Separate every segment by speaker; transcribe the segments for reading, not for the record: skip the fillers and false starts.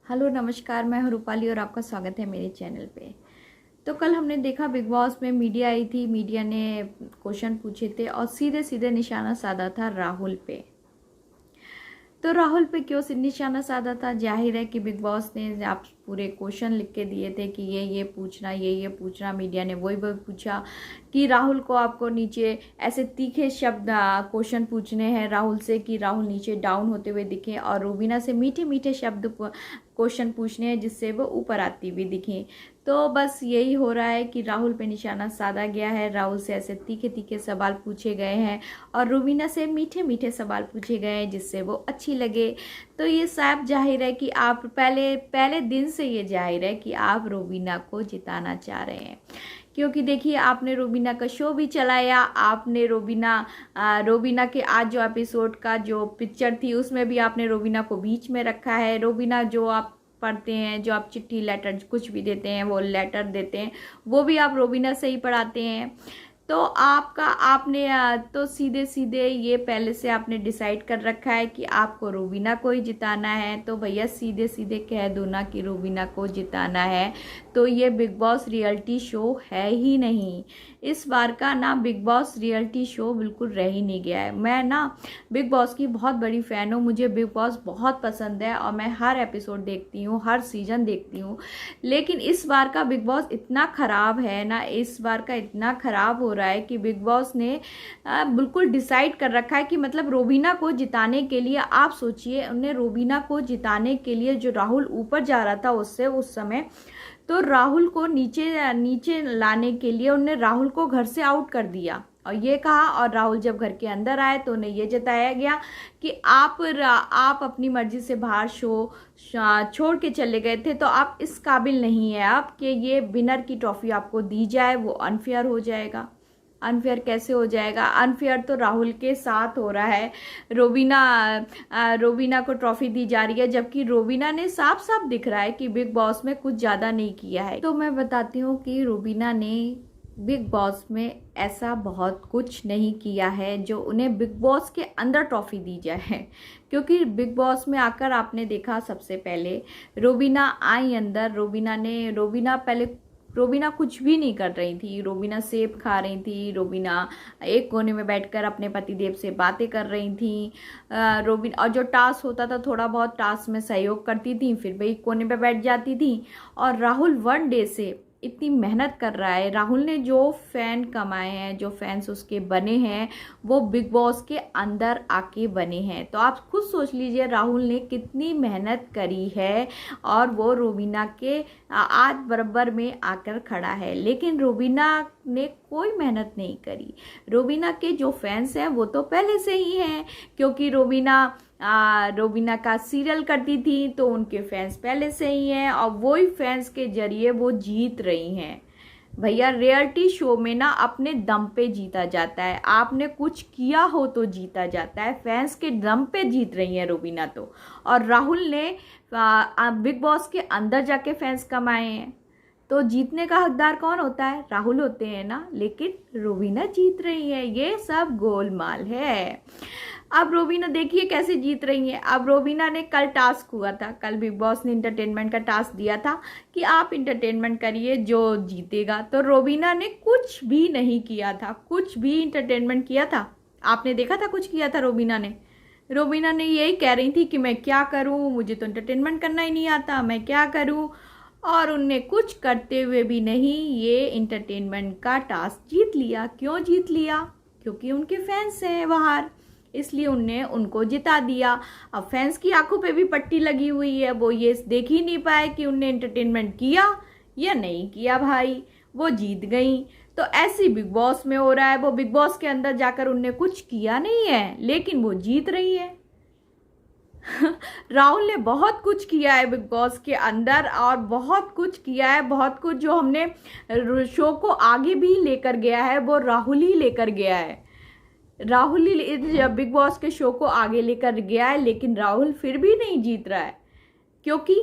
Speaker 1: Hello नमस्कार, मैं हूं रूपाली और आपका स्वागत है मेरे चैनल पे। तो कल हमने देखा बिग बॉस में मीडिया आई थी, मीडिया ने क्वेश्चन पूछे थे और सीधे सीधे निशाना साधा था राहुल पे। तो राहुल पे क्यों निशाना साधा था? जाहिर है कि बिग बॉस ने आप पूरे क्वेश्चन लिख के दिए थे कि ये पूछना, ये पूछना। मीडिया ने वही पूछा कि राहुल को आपको नीचे ऐसे तीखे शब्द क्वेश्चन पूछने हैं राहुल से कि राहुल नीचे डाउन होते हुए दिखे, और रूबीना से मीठे मीठे शब्द क्वेश्चन पूछने हैं जिससे वो ऊपर आती हुई दिखे। तो बस यही हो रहा है कि राहुल पे निशाना साधा गया है। राहुल से ऐसे तीखे तीखे सवाल पूछे गए हैं और रूबीना से मीठे मीठे सवाल पूछे गए हैं जिससे वो अच्छी लगे। तो ये साफ जाहिर है कि आप पहले दिन से ये जाहिर है कि आप रूबीना को जिताना चाह रहे हैं, क्योंकि देखिए आपने रूबीना का शो भी चलाया। आपने रूबीना के आज जो एपिसोड का जो पिक्चर थी उसमें भी आपने रूबीना को बीच में रखा है। रूबीना जो आप पढ़ते हैं, जो आप चिट्ठी लेटर कुछ भी देते हैं, वो लेटर देते हैं, वो भी आप रूबीना से ही पढ़ाते हैं। तो आपने तो सीधे सीधे ये पहले से आपने डिसाइड कर रखा है कि आपको रूबीना को ही जिताना है। तो भैया सीधे सीधे कह दो ना कि रूबीना को जिताना है। तो ये बिग बॉस रियलिटी शो है ही नहीं। इस बार का ना बिग बॉस रियलिटी शो बिल्कुल रह ही नहीं गया है। मैं ना बिग बॉस की बहुत बड़ी फ़ैन हूँ, मुझे बिग बॉस बहुत पसंद है और मैं हर एपिसोड देखती हूँ, हर सीज़न देखती हूँ। लेकिन इस बार का बिग बॉस इतना ख़राब है ना, इस बार का इतना ख़राब हो रहा है कि बिग बॉस ने बिल्कुल डिसाइड कर रखा है कि मतलब रूबीना को जिताने के लिए, आप सोचिए उन्हें रूबीना को जिताने के लिए जो राहुल ऊपर जा रहा था उससे उस समय, तो राहुल को नीचे लाने के लिए उन्हें राहुल को घर से आउट कर दिया और ये कहा, और राहुल जब घर के अंदर आए तो उन्हें ये जताया गया कि आप अपनी मर्जी से बाहर शो छोड़ के चले गए थे, तो आप इस काबिल नहीं है आप कि ये विनर की ट्रॉफी आपको दी जाए। वो अनफेयर हो जाएगा। अनफेयर कैसे हो जाएगा? अनफेयर तो राहुल के साथ हो रहा है। रोबीना को ट्रॉफी दी जा रही है, जबकि रोबीना ने साफ साफ दिख रहा है कि बिग बॉस में कुछ ज़्यादा नहीं किया है। तो मैं बताती हूँ कि रोबीना ने बिग बॉस में ऐसा बहुत कुछ नहीं किया है जो उन्हें बिग बॉस के अंदर ट्रॉफी दी जाए। क्योंकि बिग बॉस में आकर आपने देखा, सबसे पहले रोबीना आई अंदर। रोबीना कुछ भी नहीं कर रही थी। रोबीना सेब खा रही थी। रोबीना एक कोने में बैठकर अपने पतिदेव से बातें कर रही थी। रोबीना, और जो टास्क होता था थोड़ा बहुत टास्क में सहयोग करती थी, फिर भी एक कोने पे बैठ जाती थी। और राहुल 1 डे से इतनी मेहनत कर रहा है। राहुल ने जो फैन कमाए हैं, जो फैंस उसके बने हैं, वो बिग बॉस के अंदर आके बने हैं। तो आप खुद सोच लीजिए राहुल ने कितनी मेहनत करी है और वो रोबीना के आज बराबर में आकर खड़ा है। लेकिन रोबीना ने कोई मेहनत नहीं करी। रोबीना के जो फैंस हैं वो तो पहले से ही हैं, क्योंकि रोबीना का सीरियल करती थी तो उनके फैंस पहले से ही हैं और वही फैंस के जरिए वो जीत रही हैं। भैया रियलिटी शो में ना अपने दम पे जीता जाता है। आपने कुछ किया हो तो जीता जाता है। फैंस के दम पे जीत रही है रोबीना तो। और राहुल ने बिग बॉस के अंदर जाके फैंस कमाए हैं। तो जीतने का हकदार कौन होता है? राहुल होते हैं ना। लेकिन रोबीना जीत रही है। ये सब गोलमाल है। अब रोबीना देखिए कैसे जीत रही है। अब रोबीना ने कल टास्क हुआ था, कल बिग बॉस ने इंटरटेनमेंट का टास्क दिया था कि आप इंटरटेनमेंट करिए, जो जीतेगा। तो रोबीना ने कुछ भी नहीं किया था, कुछ भी इंटरटेनमेंट किया था? आपने देखा था कुछ किया था रोबीना ने? रोबीना ने यही कह रही थी कि मैं क्या करूं, मुझे तो इंटरटेनमेंट करना ही नहीं आता, मैं क्या करूं। और उनने कुछ करते हुए भी नहीं ये इंटरटेनमेंट का टास्क जीत लिया। क्यों जीत लिया? क्योंकि उनके फैंस हैं बाहर, इसलिए उनने उनको जिता दिया। अब फैंस की आंखों पे भी पट्टी लगी हुई है, वो ये देख ही नहीं पाए कि उनने एंटरटेनमेंट किया या नहीं किया। भाई वो जीत गई। तो ऐसी बिग बॉस में हो रहा है। वो बिग बॉस के अंदर जाकर उनने कुछ किया नहीं है, लेकिन वो जीत रही है। राहुल ने बहुत कुछ किया है बिग बॉस के अंदर, और बहुत कुछ किया है, बहुत कुछ जो हमने शो को आगे भी लेकर गया है वो राहुल ही लेकर गया है। राहुल ही बिग बॉस के शो को आगे लेकर गया है। लेकिन राहुल फिर भी नहीं जीत रहा है, क्योंकि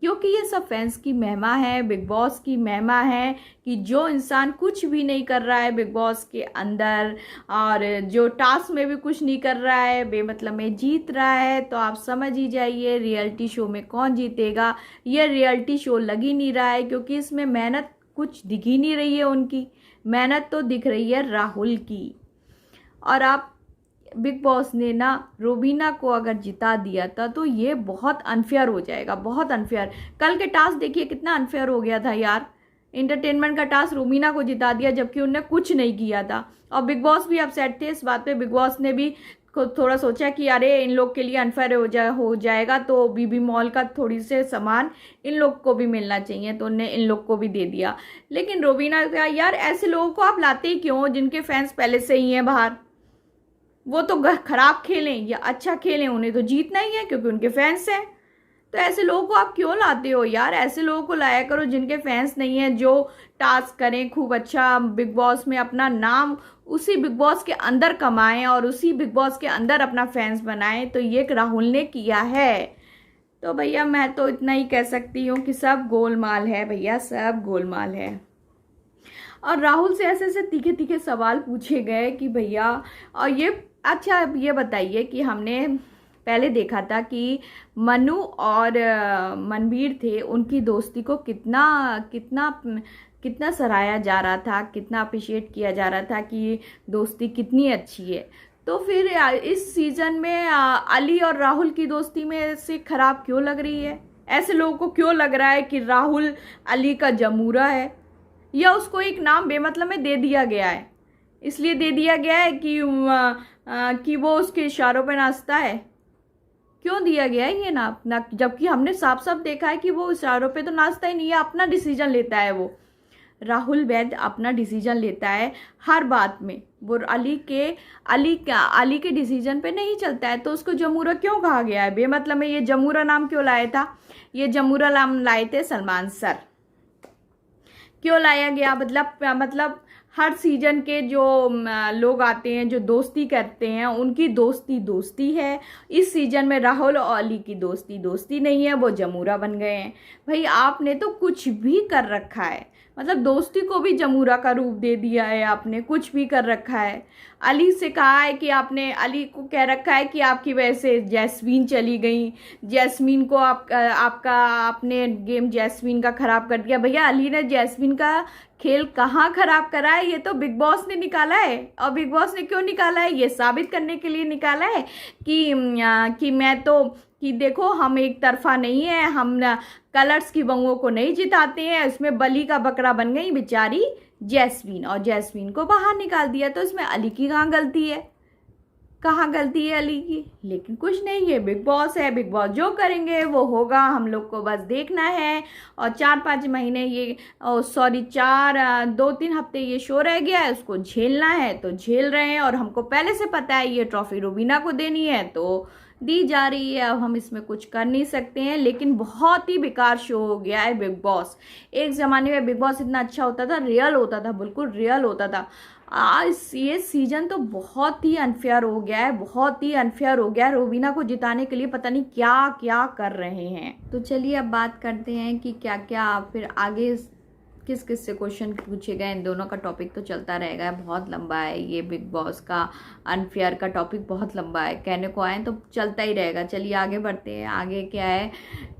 Speaker 1: क्योंकि ये सब फैंस की महिमा है, बिग बॉस की महिमा है कि जो इंसान कुछ भी नहीं कर रहा है बिग बॉस के अंदर और जो टास्क में भी कुछ नहीं कर रहा है, बेमतलब में जीत रहा है, तो आप समझ ही जाइए रियलिटी शो में कौन जीतेगा। ये रियलिटी शो लग ही नहीं रहा है क्योंकि इसमें मेहनत कुछ दिख ही नहीं रही है। उनकी मेहनत तो दिख रही है राहुल की। और आप बिग बॉस ने ना रोबीना को अगर जिता दिया था तो ये बहुत अनफेयर हो जाएगा, बहुत अनफेयर। कल के टास्क देखिए कितना अनफेयर हो गया था यार। एंटरटेनमेंट का टास्क रोबीना को जिता दिया जबकि उनने कुछ नहीं किया था। और बिग बॉस भी अपसेट थे इस बात पे। बिग बॉस ने भी थोड़ा सोचा कि अरे इन लोग के लिए अनफेयर हो जाएगा तो बीबी मॉल का थोड़ी से सामान इन लोग को भी मिलना चाहिए, तो उन्हें इन लोग को भी दे दिया। लेकिन रोबीना का यार ऐसे लोगों को आप लाते ही क्यों जिनके फैंस पहले से ही हैं बाहर। वो तो खराब खेलें या अच्छा खेलें, उन्हें तो जीतना ही है क्योंकि उनके फैंस हैं। तो ऐसे लोगों को आप क्यों लाते हो यार। ऐसे लोगों को लाया करो जिनके फैंस नहीं है, जो टास्क करें खूब अच्छा, बिग बॉस में अपना नाम उसी बिग बॉस के अंदर कमाएं और उसी बिग बॉस के अंदर अपना फैंस बनाएं। तो ये राहुल ने किया है। तो भैया मैं तो इतना ही कह सकती हूँ कि सब गोलमाल है भैया, सब गोलमाल है। और राहुल से ऐसे ऐसे तीखे तीखे सवाल पूछे गए कि भैया, और ये अच्छा अब ये बताइए कि हमने पहले देखा था कि मनु और मनवीर थे, उनकी दोस्ती को कितना कितना कितना सराहा जा रहा था, कितना अप्रिशिएट किया जा रहा था कि दोस्ती कितनी अच्छी है। तो फिर इस सीजन में अली और राहुल की दोस्ती में से खराब क्यों लग रही है। ऐसे लोगों को क्यों लग रहा है कि राहुल अली का जमूरा है, या उसको एक नाम बेमतलब में दे दिया गया है। इसलिए दे दिया गया है कि वो उसके इशारों पे नाचता है। क्यों दिया गया है ये नाम, जबकि हमने साफ साफ देखा है कि वो इशारों पे तो नाचता ही नहीं है, अपना डिसीजन लेता है। वो राहुल वैद अपना डिसीजन लेता है हर बात में। वो अली के डिसीजन पे नहीं चलता है। तो उसको जमूरा क्यों कहा गया है बेमतलब में। ये जमूरा नाम क्यों लाया था, ये जमूरा नाम लाए थे सलमान सर। क्यों लाया गया, मतलब हर सीजन के जो लोग आते हैं जो दोस्ती करते हैं उनकी दोस्ती है। इस सीजन में राहुल और अली की दोस्ती नहीं है, वो जमूरा बन गए हैं। भाई आपने तो कुछ भी कर रखा है, मतलब दोस्ती को भी जमूरा का रूप दे दिया है आपने, कुछ भी कर रखा है। अली से कहा है कि आपने, अली को कह रखा है कि आपकी वजह से जैस्मीन चली गई, जैस्मीन को आपने गेम जैस्मीन का खराब कर दिया। भैया अली ने जैस्मीन का खेल कहाँ खराब करा है, ये तो बिग बॉस ने निकाला है। और बिग बॉस ने क्यों निकाला है, ये साबित करने के लिए निकाला है कि मैं तो कि देखो हम एक तरफा नहीं है, हम कलर्स की बंगों को नहीं जिताते हैं। इसमें बलि का बकरा बन गई बेचारी जैस्मीन और जैस्मीन को बाहर निकाल दिया। तो इसमें अली की कहाँ गलती है, कहाँ गलती है अली की। लेकिन कुछ नहीं है, बिग बॉस है, बिग बॉस जो करेंगे वो होगा, हम लोग को बस देखना है। और 4-5 महीने ये 2-3 हफ्ते ये शो रह गया है, उसको झेलना है तो झेल रहे हैं। और हमको पहले से पता है ये ट्रॉफी रोबीना को देनी है तो दी जा रही है। अब हम इसमें कुछ कर नहीं सकते हैं। लेकिन बहुत ही बेकार शो हो गया है बिग बॉस। एक ज़माने में बिग बॉस इतना अच्छा होता था, रियल होता था, बिल्कुल रियल होता था। आज ये सीजन तो बहुत ही अनफेयर हो गया है, बहुत ही अनफेयर हो गया है। रोबीना को जिताने के लिए पता नहीं क्या क्या कर रहे हैं। तो चलिए अब बात करते हैं कि क्या क्या फिर आगे किस किस से क्वेश्चन पूछे गए। इन दोनों का टॉपिक तो चलता रहेगा, बहुत लंबा है ये बिग बॉस का अनफेयर का टॉपिक, बहुत लंबा है, कहने को आए तो चलता ही रहेगा। चलिए आगे बढ़ते हैं। आगे क्या है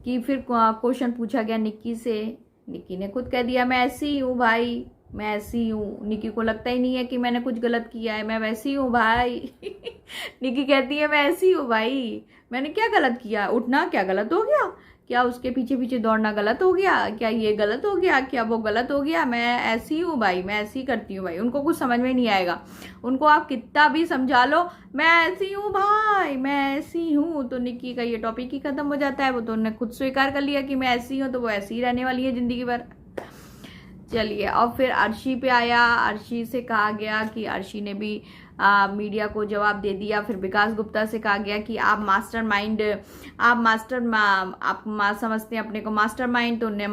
Speaker 1: कि फिर क्वेश्चन पूछा गया निक्की से। निक्की ने खुद कह दिया मैं ऐसी ही हूँ भाई, मैं ऐसी हूँ। निक्की को लगता ही नहीं है कि मैंने कुछ गलत किया है, मैं वैसी हूँ भाई। निक्की कहती है मैं ऐसी हूँ भाई, मैंने क्या गलत किया, उठना क्या गलत हो गया, क्या उसके पीछे पीछे दौड़ना गलत हो गया, क्या ये गलत हो गया, क्या वो गलत हो गया, मैं ऐसी हूँ भाई, मैं ऐसी करती हूँ भाई। उनको कुछ समझ में नहीं आएगा, उनको आप कितना भी समझा लो मैं ऐसी हूँ भाई, मैं ऐसी हूँ। तो निक्की का ये टॉपिक ही खत्म हो जाता है। वो तो उन्होंने खुद स्वीकार कर लिया कि मैं ऐसी हूँ, तो वो ऐसी ही रहने वाली है जिंदगी भर। चलिए और फिर अर्शी पे आया। अर्शी से कहा गया कि अर्शी ने भी मीडिया को जवाब दे दिया। फिर विकास गुप्ता से कहा गया कि आप मास्टरमाइंड, आप समझते हैं अपने को मास्टरमाइंड। तो उन्हें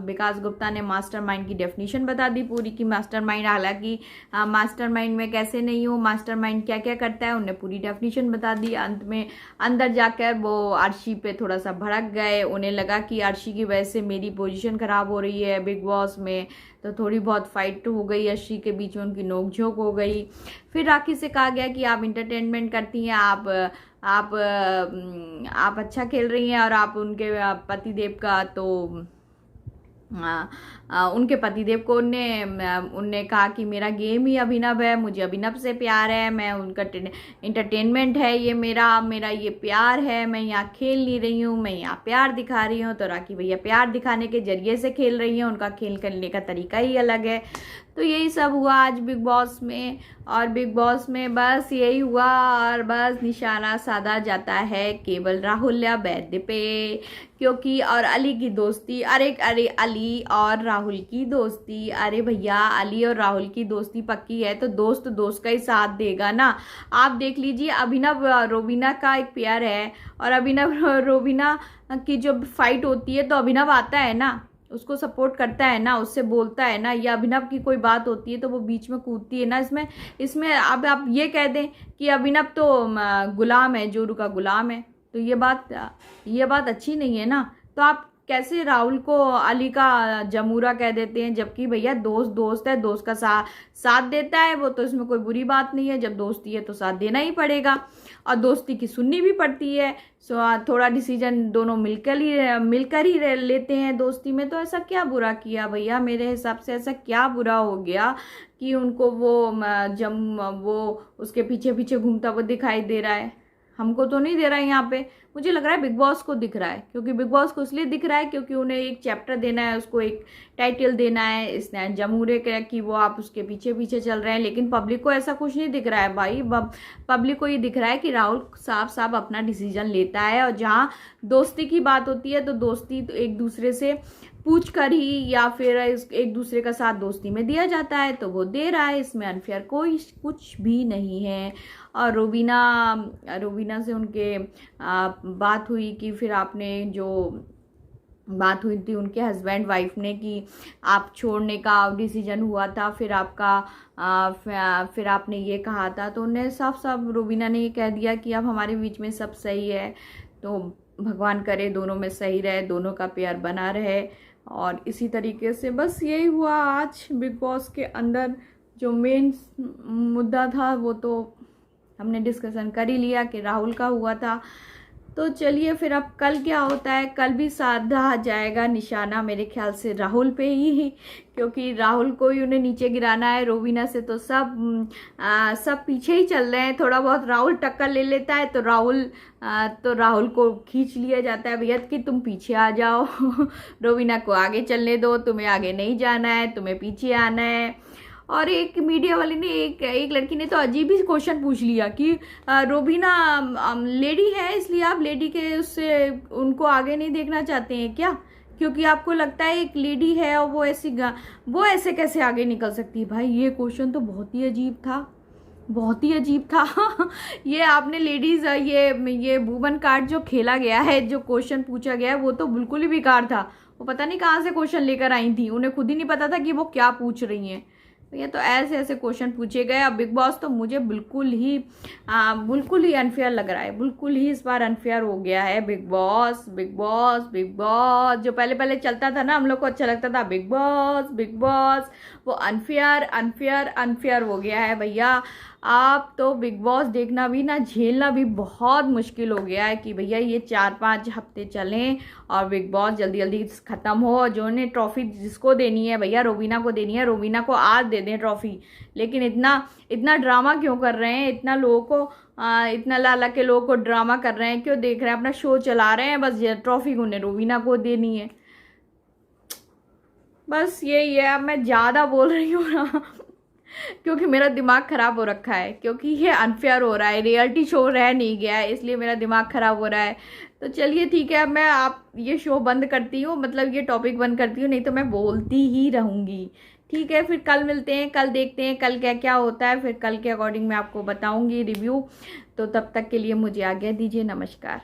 Speaker 1: विकास गुप्ता ने मास्टरमाइंड की डेफिनेशन बता दी पूरी की मास्टरमाइंड, हालांकि मास्टरमाइंड में कैसे नहीं हो, मास्टरमाइंड क्या क्या करता है, उन्हें पूरी डेफिनेशन बता दी। अंत में अंदर जाकर वो अर्शी पे थोड़ा सा भड़क गए, उन्हें लगा कि अर्शी की वजह से मेरी पोजीशन खराब हो रही है बिग बॉस में, तो थोड़ी बहुत फाइट हो गई, अर्शी के बीच में उनकी नोकझोंक हो गई। फिर राखी से कहा गया कि आप इंटरटेनमेंट करती हैं, आप अच्छा खेल रही हैं, और आप उनके पतिदेव का तो उनके पतिदेव को उनने कहा कि मेरा गेम ही अभिनव है, मुझे अभिनव से प्यार है, मैं उनका इंटरटेनमेंट है, ये मेरा ये प्यार है, मैं यहाँ खेल नहीं रही हूँ, मैं यहाँ प्यार दिखा रही हूँ। तो राखी भैया प्यार दिखाने के जरिए से खेल रही हैं, उनका खेल करने का तरीका ही अलग है। तो यही सब हुआ आज बिग बॉस में, और बिग बॉस में बस यही हुआ, और बस निशाना साधा जाता है केवल राहुल या वैद्य पे, क्योंकि और अली की दोस्ती, अरे अली और राहुल की दोस्ती, अरे भैया अली और राहुल की दोस्ती पक्की है तो दोस्त दोस्त का ही साथ देगा ना। आप देख लीजिए अभिनव रोबीना का एक पेयर है, और अभिनव रोबीना की जो फाइट होती है तो अभिनव आता है ना, उसको सपोर्ट करता है ना, उससे बोलता है ना, या अभिनव की कोई बात होती है तो वो बीच में कूदती है ना। इसमें अब आप ये कह दें कि अभिनव तो गुलाम है, जोरू का गुलाम है, तो ये बात अच्छी नहीं है ना। तो आप कैसे राहुल को अली का जमूरा कह देते हैं, जबकि भैया दोस्त है, दोस्त का साथ देता है वो, तो इसमें कोई बुरी बात नहीं है। जब दोस्ती है तो साथ देना ही पड़ेगा, और दोस्ती की सुननी भी पड़ती है। थोड़ा डिसीजन दोनों मिलकर ही लेते हैं दोस्ती में, तो ऐसा क्या बुरा किया भैया, मेरे हिसाब से ऐसा क्या बुरा हो गया कि उनको वो उसके पीछे पीछे घूमता हुआ दिखाई दे रहा है। हमको तो नहीं दे रहा है यहाँ पे, मुझे लग रहा है बिग बॉस को दिख रहा है, क्योंकि बिग बॉस को इसलिए दिख रहा है क्योंकि उन्हें एक चैप्टर देना है, उसको एक टाइटल देना है, इसने जमूरे कि वो आप उसके पीछे पीछे चल रहे हैं। लेकिन पब्लिक को ऐसा कुछ नहीं दिख रहा है भाई, पब्लिक को ये दिख रहा है कि राहुल साफ अपना डिसीजन लेता है, और जहाँ दोस्ती की बात होती है तो दोस्ती तो एक दूसरे से पूछ कर ही या फिर एक दूसरे का साथ दोस्ती में दिया जाता है, तो वो दे रहा है, इसमें अनफेयर कोई कुछ भी नहीं है। और रोबीना से उनके बात हुई कि फिर आपने जो बात हुई थी उनके हस्बैंड वाइफ ने कि आप छोड़ने का डिसीजन हुआ था, फिर आपने ये कहा था, तो उन्हें साफ रोबीना ने ये कह दिया कि अब हमारे बीच में सब सही है, तो भगवान करे दोनों में सही रहे, दोनों का प्यार बना रहे। और इसी तरीके से बस यही हुआ आज बिग बॉस के अंदर। जो मेन मुद्दा था वो तो हमने डिस्कशन कर ही लिया कि राहुल का हुआ था। तो चलिए फिर अब कल क्या होता है, कल भी साधा जाएगा निशाना मेरे ख्याल से राहुल पे ही, क्योंकि राहुल को ही उन्हें नीचे गिराना है। रोबीना से तो सब पीछे ही चल रहे हैं, थोड़ा बहुत राहुल टक्कर ले लेता है तो राहुल को खींच लिया जाता है, भैया कि तुम पीछे आ जाओ रोबीना को आगे चलने दो, तुम्हें आगे नहीं जाना है, तुम्हें पीछे आना है। और एक मीडिया वाले ने एक लड़की ने तो अजीब ही क्वेश्चन पूछ लिया कि रोबीना लेडी है इसलिए आप लेडी के उससे उनको आगे नहीं देखना चाहते हैं क्या, क्योंकि आपको लगता है एक लेडी है और वो ऐसे कैसे आगे निकल सकती है। भाई ये क्वेश्चन तो बहुत ही अजीब था ये आपने लेडीज ये वुमन कार्ड जो खेला गया है, जो क्वेश्चन पूछा गया है, वो तो बिल्कुल ही बेकार था। वो पता नहीं कहाँ से क्वेश्चन लेकर आई थी, उन्हें खुद ही नहीं पता था कि वो क्या पूछ रही हैं। ये तो ऐसे क्वेश्चन पूछे गए। अब बिग बॉस तो मुझे बिल्कुल ही अनफेयर लग रहा है, बिल्कुल ही इस बार अनफेयर हो गया है। बिग बॉस जो पहले चलता था ना, हम लोग को अच्छा लगता था बिग बॉस, वो अनफेयर हो गया है भैया। आप तो बिग बॉस देखना भी ना, झेलना भी बहुत मुश्किल हो गया है कि भैया ये 4-5 हफ्ते चलें और बिग बॉस जल्दी ख़त्म हो। जो ने ट्रॉफी जिसको देनी है भैया, रोबीना को देनी है, रोबीना को आज दे दें ट्रॉफी। लेकिन इतना ड्रामा क्यों कर रहे हैं, इतना लोगों को इतना लाला के लोगों को ड्रामा कर रहे हैं, क्यों देख रहे हैं, अपना शो चला रहे हैं, बस ट्रॉफी उन्हें रोबीना को देनी है। बस यही है। अब मैं ज़्यादा बोल रही हूँ ना क्योंकि मेरा दिमाग ख़राब हो रखा है, क्योंकि ये अनफेयर हो रहा है, रियलिटी शो रह नहीं गया है, इसलिए मेरा दिमाग ख़राब हो रहा है। तो चलिए ठीक है, अब मैं ये शो बंद करती हूँ, मतलब ये टॉपिक बंद करती हूँ, नहीं तो मैं बोलती ही रहूँगी। ठीक है, फिर कल मिलते हैं, कल देखते हैं कल क्या क्या होता है, फिर कल के अकॉर्डिंग मैं आपको बताऊंगी रिव्यू। तो तब तक के लिए मुझे आज्ञा दीजिए, नमस्कार।